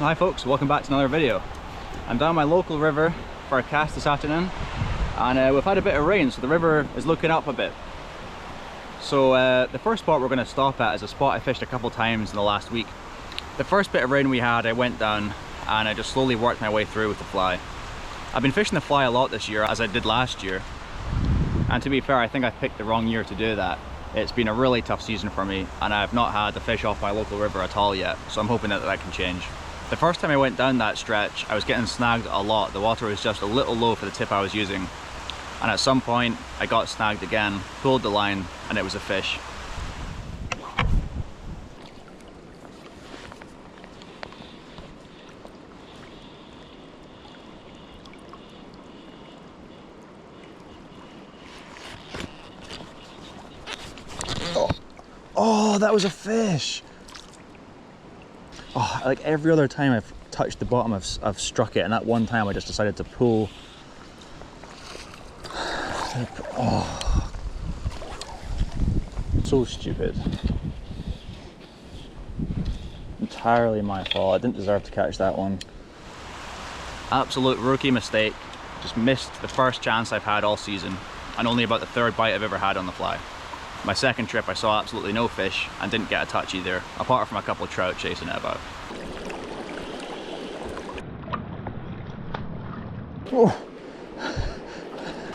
Hi folks, welcome back to another video. I'm down my local river for a cast this afternoon, and we've had a bit of rain, so the river is looking up a bit. So the first spot we're going to stop at is a spot I fished a couple times in the last week. The first bit of rain we had, I went down and I just slowly worked my way through with the fly. I've been fishing the fly a lot this year, as I did last year, and to be fair, I think I picked the wrong year to do that. It's been a really tough season for me, and I've not had the fish off my local river at all yet, so I'm hoping that can change. The first time I went down that stretch, I was getting snagged a lot. The water was just a little low for the tip I was using. And at some point, I got snagged again, pulled the line, and it was a fish. Oh, that was a fish! Oh, like every other time I've touched the bottom, I've struck it, and that one time I just decided to pull. Oh, so stupid. Entirely my fault. I didn't deserve to catch that one. Absolute rookie mistake. Just missed the first chance I've had all season, and only about the third bite I've ever had on the fly. My second trip I saw absolutely no fish and didn't get a touch either, apart from a couple of trout chasing it about. Oh.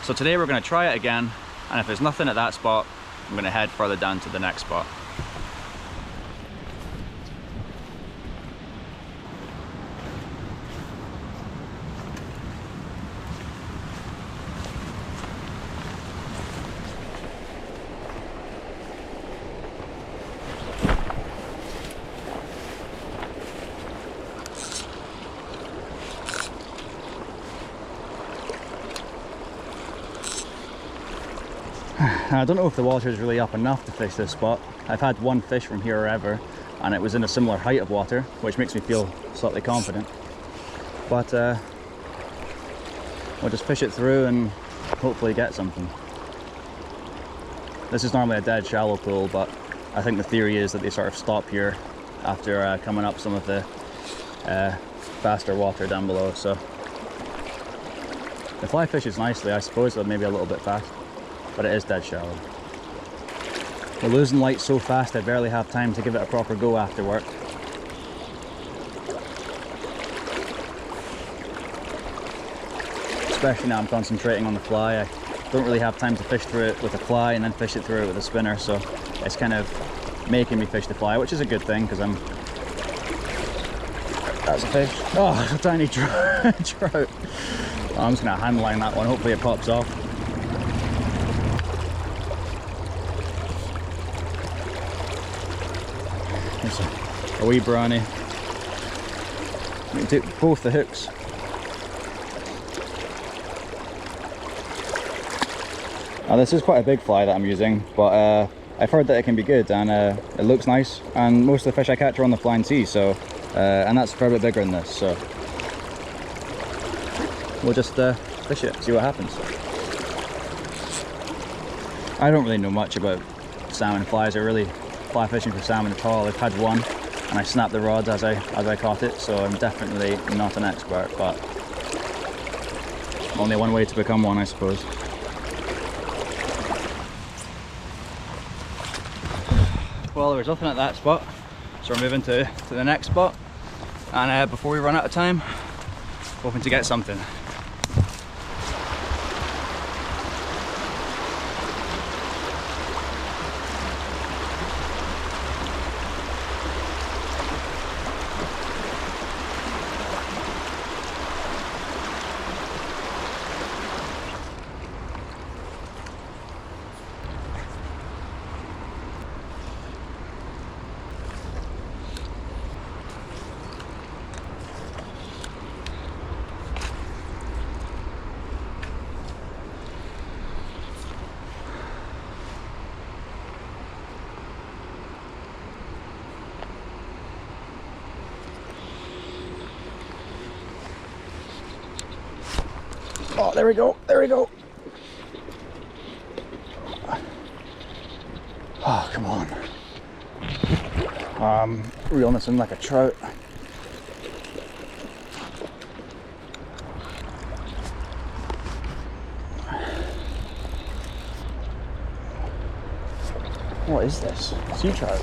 So today we're going to try it again, and if there's nothing at that spot, I'm going to head further down to the next spot. I don't know if the water is really up enough to fish this spot. I've had one fish from here or ever, and it was in a similar height of water, which makes me feel slightly confident. But we'll just fish it through and hopefully get something. This is normally a dead shallow pool, but I think the theory is that they sort of stop here after coming up some of the faster water down below. So the fly fishes nicely, I suppose, but maybe a little bit fast. But it is dead shallow. We're losing light so fast I barely have time to give it a proper go after work. Especially now I'm concentrating on the fly. I don't really have time to fish through it with a fly and then fish it through it with a spinner, so it's kind of making me fish the fly, which is a good thing because I'm... That's a fish. Oh, a tiny trout. Oh, I'm just going to hand line that one, hopefully it pops off. A wee brownie. You can take both the hooks. Now this is quite a big fly that I'm using, but I've heard that it can be good, and it looks nice, and most of the fish I catch are on the flying sea, so and that's a fair bit bigger than this, so we'll just fish it, see what happens. I don't really know much about salmon flies, or really fly fishing for salmon at all. I've had one and I snapped the rod as I caught it, so I'm definitely not an expert, but only one way to become one, I suppose. Well, there was nothing at that spot, so we're moving to the next spot, and before we run out of time, hoping to get something. Oh, there we go, there we go. Oh, come on. Reeling this in like a trout. What is this? Sea trout.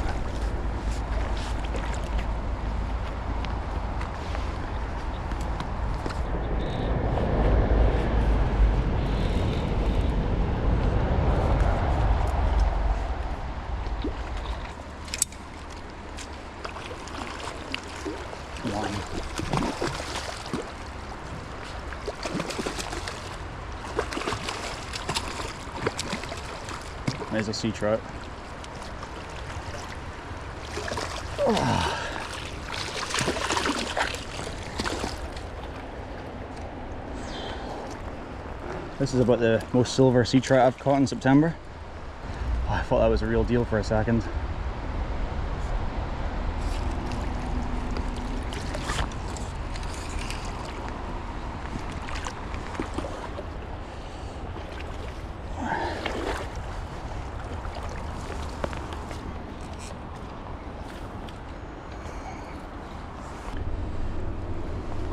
One. There's a sea trout. Oh. This is about the most silver sea trout I've caught in September. Oh, I thought that was a real deal for a second.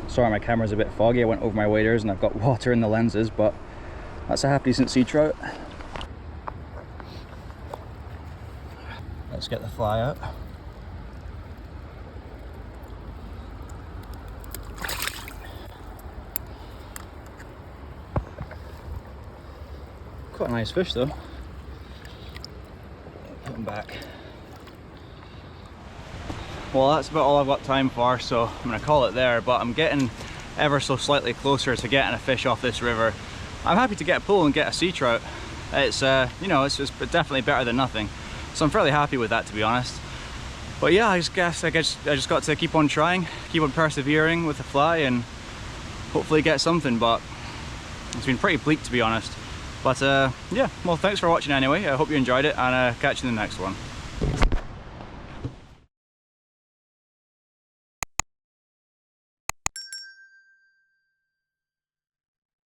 Sorry, my camera's a bit foggy. I went over my waders and I've got water in the lenses, but that's a half decent sea trout. Let's get the fly out. Quite a nice fish though. Put him back. Well, that's about all I've got time for, so I'm going to call it there, but I'm getting ever so slightly closer to getting a fish off this river. I'm happy to get a pull and get a sea trout. It's, you know, it's definitely better than nothing. So I'm fairly happy with that, to be honest. But yeah, I just got to keep on trying, keep on persevering with the fly and hopefully get something, but it's been pretty bleak, to be honest. But yeah, well, thanks for watching anyway. I hope you enjoyed it, and catch you in the next one.